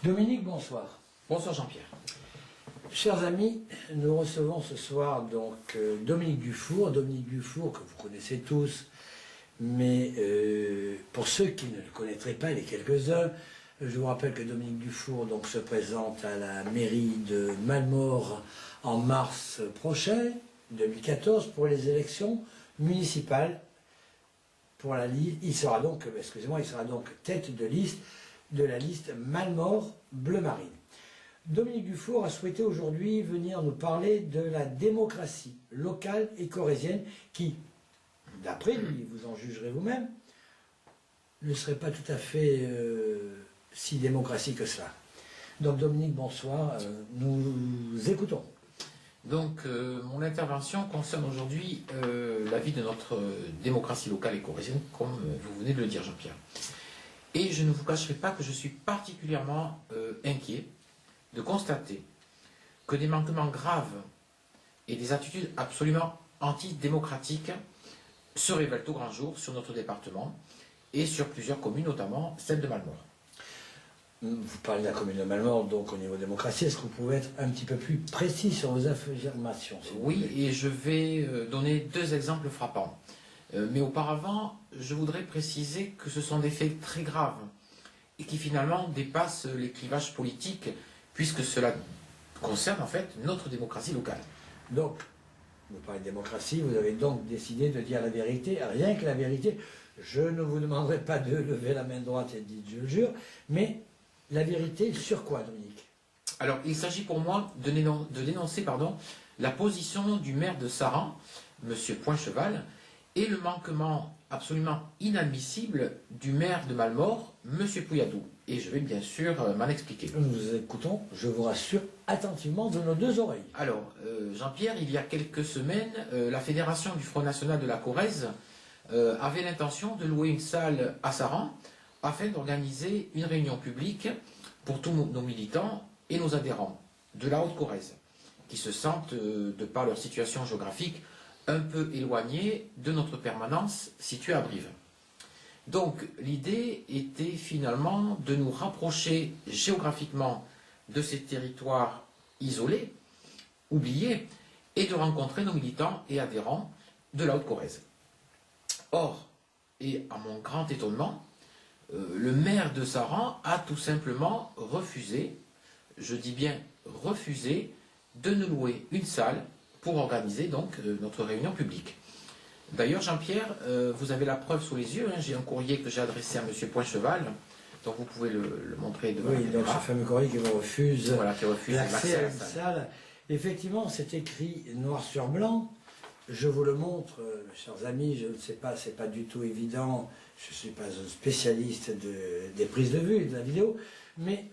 Dominique, bonsoir. Bonsoir Jean-Pierre. Chers amis, nous recevons ce soir donc Dominique Dufour. Dominique Dufour, que vous connaissez tous, mais pour ceux qui ne le connaîtraient pas, les quelques-uns, je vous rappelle que Dominique Dufour donc, se présente à la mairie de Malmort en mars prochain, 2014, pour les élections municipales. Pour la liste, il sera donc tête de liste de la liste Malmort Bleu Marine. Dominique Dufour a souhaité aujourd'hui venir nous parler de la démocratie locale et corrézienne qui, d'après lui, vous en jugerez vous-même, ne serait pas tout à fait si démocratie que cela. Donc Dominique, bonsoir, nous écoutons. Donc mon intervention concerne aujourd'hui la vie de notre démocratie locale et corrézienne, comme vous venez de le dire Jean-Pierre. Et je ne vous cacherai pas que je suis particulièrement inquiet de constater que des manquements graves et des attitudes absolument antidémocratiques se révèlent au grand jour sur notre département et sur plusieurs communes, notamment celle de Malmort. Vous parlez de la commune de Malmort, donc au niveau démocratie, est-ce que vous pouvez être un petit peu plus précis sur vos affirmations? Oui, et je vais donner deux exemples frappants. Mais auparavant, je voudrais préciser que ce sont des faits très graves et qui finalement dépassent les clivages politiques, puisque cela concerne en fait notre démocratie locale. Donc, vous parlez de démocratie, vous avez donc décidé de dire la vérité, rien que la vérité. Je ne vous demanderai pas de lever la main droite et de dire je le jure, mais la vérité sur quoi, Dominique? Alors, il s'agit pour moi de dénoncer la position du maire de Saran, M. Poincheval, et le manquement absolument inadmissible du maire de Malmort, M. Pouilladou. Et je vais bien sûr m'en expliquer. Nous vous écoutons, je vous rassure, attentivement de nos deux oreilles. Alors, Jean-Pierre, il y a quelques semaines, la Fédération du Front National de la Corrèze avait l'intention de louer une salle à Saran afin d'organiser une réunion publique pour tous nos militants et nos adhérents de la Haute-Corrèze, qui se sentent, de par leur situation géographique, un peu éloignés de notre permanence située à Brive. Donc l'idée était finalement de nous rapprocher géographiquement de ces territoires isolés, oubliés, et de rencontrer nos militants et adhérents de la Haute-Corrèze. Or, et à mon grand étonnement, le maire de Saran a tout simplement refusé, je dis bien refusé, de nous louer une salle pour organiser donc notre réunion publique. D'ailleurs, Jean-Pierre, vous avez la preuve sous les yeux, hein, j'ai un courrier que j'ai adressé à M. Poincheval, donc vous pouvez le montrer devant la caméra. Donc ce fameux courrier qui vous refuse, qui refuse l'accès à la salle. Effectivement, c'est écrit noir sur blanc. Je vous le montre, chers amis, je ne sais pas, c'est pas du tout évident, je ne suis pas un spécialiste des prises de vue et de la vidéo, mais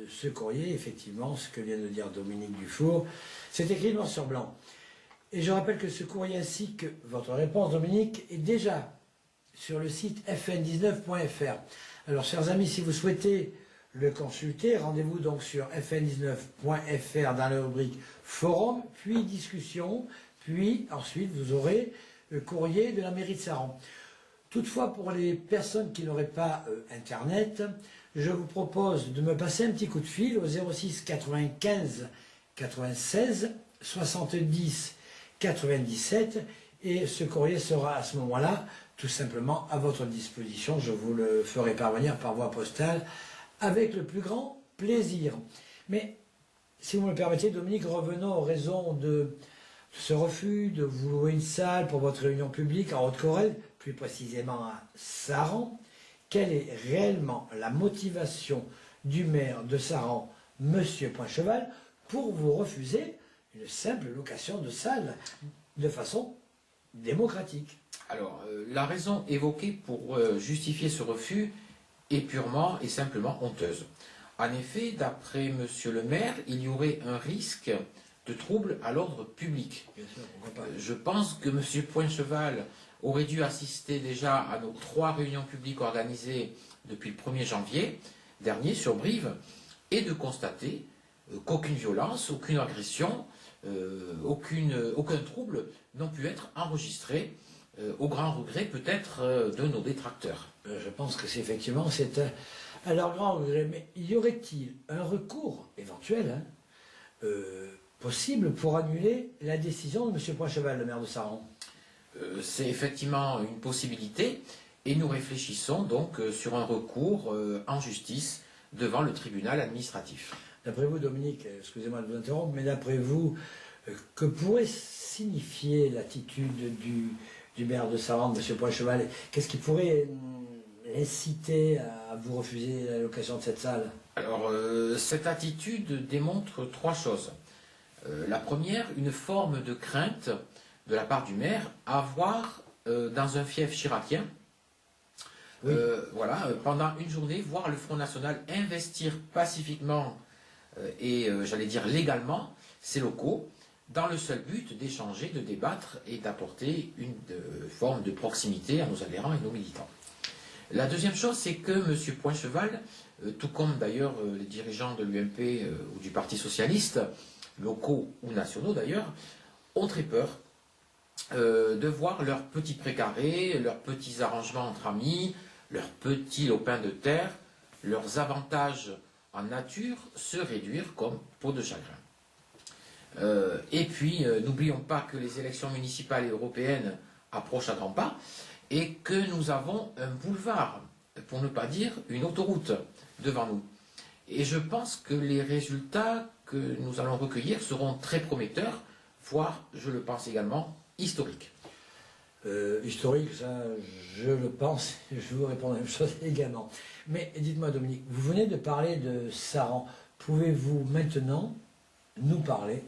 ce courrier, effectivement, ce que vient de dire Dominique Dufour, c'est écrit noir sur blanc. Et je rappelle que ce courrier ainsi que votre réponse, Dominique, est déjà sur le site fn19.fr. Alors, chers amis, si vous souhaitez le consulter, rendez-vous donc sur fn19.fr dans la rubrique Forum, puis Discussion, puis ensuite vous aurez le courrier de la mairie de Saran. Toutefois, pour les personnes qui n'auraient pas Internet, je vous propose de me passer un petit coup de fil au 06 95 96 70 97 et ce courrier sera à ce moment-là tout simplement à votre disposition. Je vous le ferai parvenir par voie postale avec le plus grand plaisir. Mais si vous me le permettez, Dominique, revenons aux raisons de ce refus de vous louer une salle pour votre réunion publique en Haute-Corrèze, plus précisément à Saran. Quelle est réellement la motivation du maire de Saran, M. Poincheval, pour vous refuser une simple location de salle de façon démocratique? Alors, la raison évoquée pour justifier ce refus est purement et simplement honteuse. En effet, d'après monsieur le maire, il y aurait un risque de troubles à l'ordre public. Bien sûr, pourquoi pas. Je pense que monsieur Poincheval aurait dû assister déjà à nos 3 réunions publiques organisées depuis le 1er janvier dernier sur Brive et de constater qu'aucune violence, aucune agression, aucun trouble n'ont pu être enregistrés, au grand regret peut-être de nos détracteurs. Je pense que c'est effectivement Alors, grand regret, mais y aurait-il un recours éventuel possible pour annuler la décision de M. Poincheval, le maire de Saran? C'est effectivement une possibilité et nous réfléchissons donc sur un recours en justice devant le tribunal administratif. D'après vous, Dominique, excusez-moi de vous interrompre, mais d'après vous, que pourrait signifier l'attitude du maire de Saran, M. Poincheval? Qu'est-ce qui pourrait l'inciter à vous refuser la location de cette salle? Alors, cette attitude démontre trois choses. La première, une forme de crainte de la part du maire à voir dans un fief chiracien, oui. Pendant une journée, voir le Front National investir pacifiquement et, j'allais dire, légalement ces locaux, dans le seul but d'échanger, de débattre et d'apporter une forme de proximité à nos adhérents et nos militants. La deuxième chose, c'est que M. Poincheval, tout comme d'ailleurs les dirigeants de l'UMP ou du Parti Socialiste, locaux ou nationaux d'ailleurs, ont très peur de voir leurs petits précarés, leurs petits arrangements entre amis, leurs petits lopins de terre, leurs avantages en nature se réduire comme peau de chagrin. Et puis, n'oublions pas que les élections municipales et européennes approchent à grands pas et que nous avons un boulevard, pour ne pas dire une autoroute, devant nous. Et je pense que les résultats que nous allons recueillir seront très prometteurs, voire, je le pense également, historiques. Historique, ça, je le pense, je vous réponds la même chose également. Mais dites-moi, Dominique, vous venez de parler de Saran. Pouvez-vous maintenant nous parler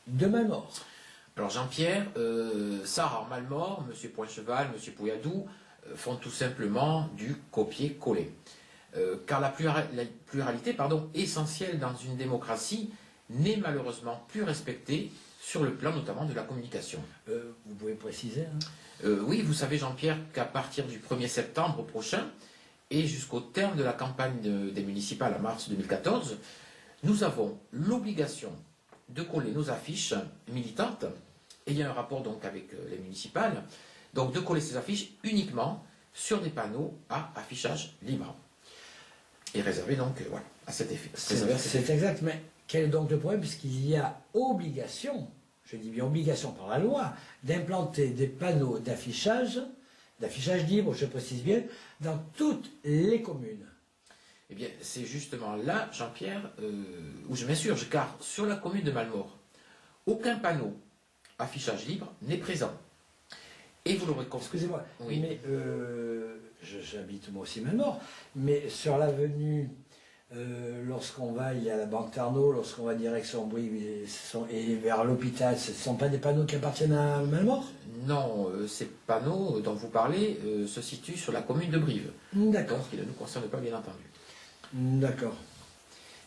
de Malmort? Alors Jean-Pierre, Saran, Malmort, M. Poincheval, M. Pouilladou font tout simplement du copier-coller. Car la pluralité essentielle dans une démocratie n'est malheureusement plus respectée sur le plan notamment de la communication. Vous pouvez préciser Oui, vous savez Jean-Pierre qu'à partir du 1er septembre prochain et jusqu'au terme de la campagne des municipales en mars 2014, nous avons l'obligation de coller nos affiches militantes, et il y a un rapport donc avec les municipales, donc de coller ces affiches uniquement sur des panneaux à affichage libre. Et réservé donc voilà, à cet effet. C'est exact, mais quel est donc le problème? Puisqu'il y a obligation, je dis bien obligation par la loi, d'implanter des panneaux d'affichage libre, je précise bien, dans toutes les communes. Eh bien, c'est justement là, Jean-Pierre, où je m'insurge, car sur la commune de Malmort, aucun panneau affichage libre n'est présent. Et vous l'aurez compris. Excusez-moi, oui. Mais j'habite moi aussi Malmort, mais sur l'avenue, lorsqu'on va, il y a la Banque Tarnot, lorsqu'on va direction Brie et vers l'hôpital, ce ne sont pas des panneaux qui appartiennent à Malmort? Non, ces panneaux dont vous parlez se situent sur la commune de Brive. D'accord. Donc, ils ne nous concernent pas, bien entendu. D'accord.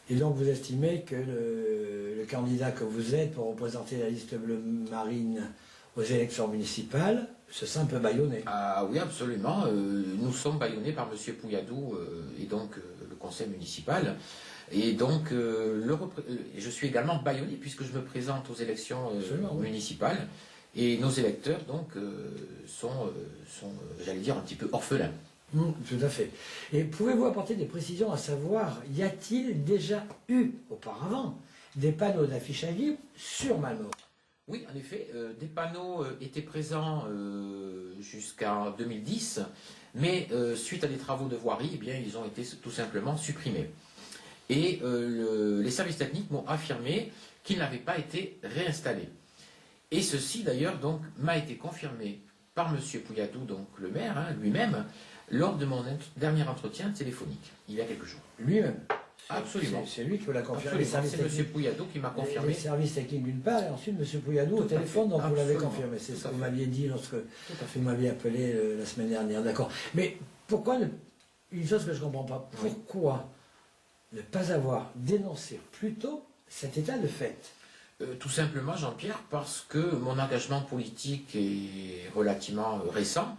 Et donc vous estimez que le candidat que vous êtes pour représenter la liste bleue marine aux élections municipales se sent un peu bâillonné? Ah oui, absolument. Nous sommes bâillonnés par M. Pouilladou et donc le conseil municipal. Et donc, je suis également bâillonné puisque je me présente aux élections municipales. Et nos électeurs, donc, sont j'allais dire, un petit peu orphelins. Tout à fait. Et pouvez-vous apporter des précisions à savoir, y a-t-il déjà eu auparavant des panneaux d'affichage libre sur Malmort? Oui, en effet, des panneaux étaient présents jusqu'en 2010, mais suite à des travaux de voirie, eh bien, ils ont été tout simplement supprimés. Et les services techniques m'ont affirmé qu'ils n'avaient pas été réinstallés. Et ceci, d'ailleurs, donc, m'a été confirmé par M. Pouilladou, donc le maire, lui-même, lors de mon dernier entretien téléphonique, il y a quelques jours. Lui-même? Absolument. C'est lui qui vous l'a confirmé. C'est M. Pouilladou qui m'a confirmé. Les services techniques d'une part, et ensuite M. Pouilladou au téléphone, donc vous l'avez confirmé. C'est ce que vous m'aviez dit lorsque vous m'aviez appelé la semaine dernière. D'accord. Mais pourquoi, une chose que je ne comprends pas, pourquoi ne pas avoir dénoncé plus tôt cet état de fait? Tout simplement, Jean-Pierre, parce que mon engagement politique est relativement récent.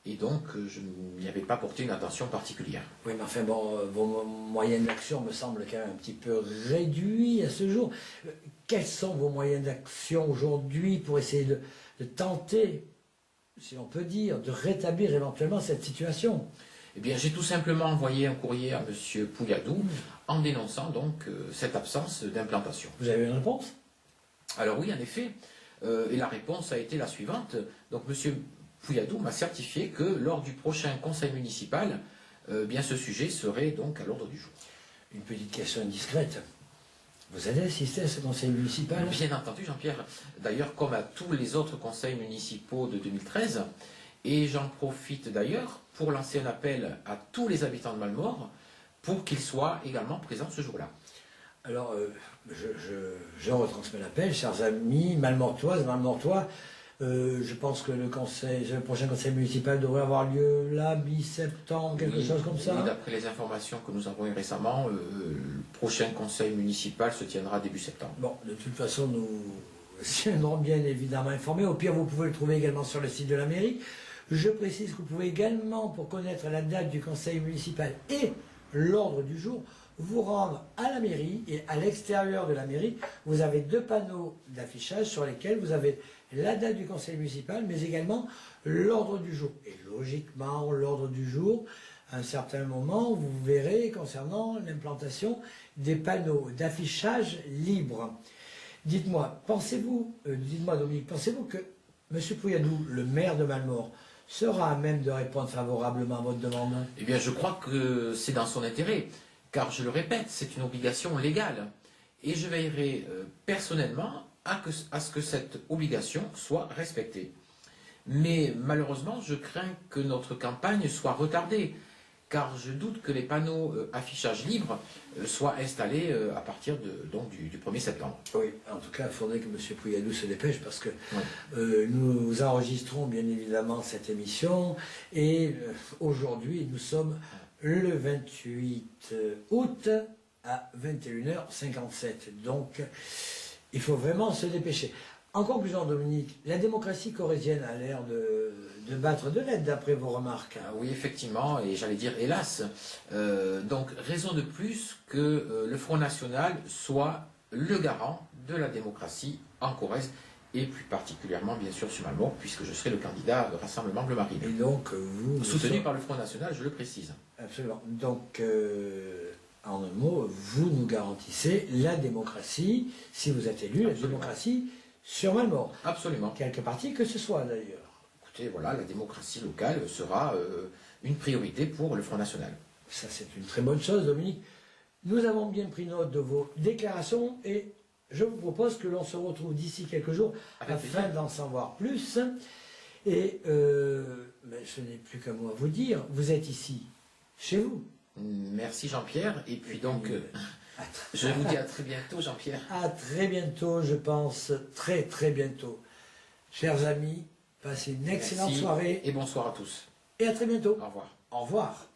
Et donc, je n'y avais pas porté une attention particulière. Oui, mais enfin, bon, vos moyens d'action me semblent quand même un petit peu réduits à ce jour. Quels sont vos moyens d'action aujourd'hui pour essayer de tenter, si on peut dire, de rétablir éventuellement cette situation? Eh bien, j'ai tout simplement envoyé un courrier à M. Pouilladou en dénonçant donc cette absence d'implantation. Vous avez une réponse? Alors oui, en effet, et la réponse a été la suivante. Donc M. Pouilladou m'a certifié que lors du prochain conseil municipal, bien ce sujet serait donc à l'ordre du jour. Une petite question indiscrète. Vous allez assister à ce conseil municipal? Bien entendu, Jean-Pierre. D'ailleurs, comme à tous les autres conseils municipaux de 2013, et j'en profite d'ailleurs pour lancer un appel à tous les habitants de Malmort pour qu'ils soient également présents ce jour-là. Alors, je retransmets l'appel, chers amis malmortoises, malmortois. Je pense que le prochain conseil municipal devrait avoir lieu là, mi-septembre, quelque chose comme ça. Oui, d'après les informations que nous avons eues récemment, le prochain conseil municipal se tiendra début septembre. Bon, de toute façon, nous tiendrons bien évidemment informés. Au pire, vous pouvez le trouver également sur le site de la mairie. Je précise que vous pouvez également, pour connaître la date du conseil municipal et l'ordre du jour, vous rendre à la mairie et à l'extérieur de la mairie. Vous avez 2 panneaux d'affichage sur lesquels vous avez la date du conseil municipal, mais également l'ordre du jour. Et logiquement, l'ordre du jour, à un certain moment, vous verrez concernant l'implantation des panneaux d'affichage libres. Dites-moi, dites-moi Dominique, pensez-vous que M. Pouilladou, le maire de Malmort, sera à même de répondre favorablement à votre demande? Eh bien, je crois que c'est dans son intérêt, car je le répète, c'est une obligation légale. Et je veillerai personnellement à ce que cette obligation soit respectée. Mais malheureusement, je crains que notre campagne soit retardée, car je doute que les panneaux affichage libre soient installés à partir du 1er septembre. Oui, en tout cas, il faudrait que M. Pouilladou se dépêche, parce que Oui. nous enregistrons bien évidemment cette émission, et aujourd'hui, nous sommes le 28 août à 21h57. Donc, il faut vraiment se dépêcher. En conclusion, Dominique, la démocratie corésienne a l'air de battre de l'aile, d'après vos remarques. Oui, effectivement, et j'allais dire hélas. Donc, raison de plus que le Front National soit le garant de la démocratie en Corrèze, et plus particulièrement, bien sûr, sur Malmort, puisque je serai le candidat de Rassemblement Bleu Marine. Et donc, vous... Soutenu par le Front National, je le précise. Absolument. Donc, en un mot, vous nous garantissez la démocratie, si vous êtes élu, Absolument. la démocratie sur Malmort. Absolument. Quelque parti que ce soit, d'ailleurs. Écoutez, voilà, la démocratie locale sera une priorité pour le Front National. Ça, c'est une très bonne chose, Dominique. Nous avons bien pris note de vos déclarations et je vous propose que l'on se retrouve d'ici quelques jours afin d'en savoir plus. Et mais ce n'est plus qu'à moi vous dire, vous êtes ici, chez vous. Merci Jean-Pierre, et puis donc, je vous dis à très bientôt Jean-Pierre. À très bientôt, je pense, très très bientôt. Chers amis, passez une excellente Merci soirée et bonsoir à tous. et à très bientôt. Au revoir. Au revoir.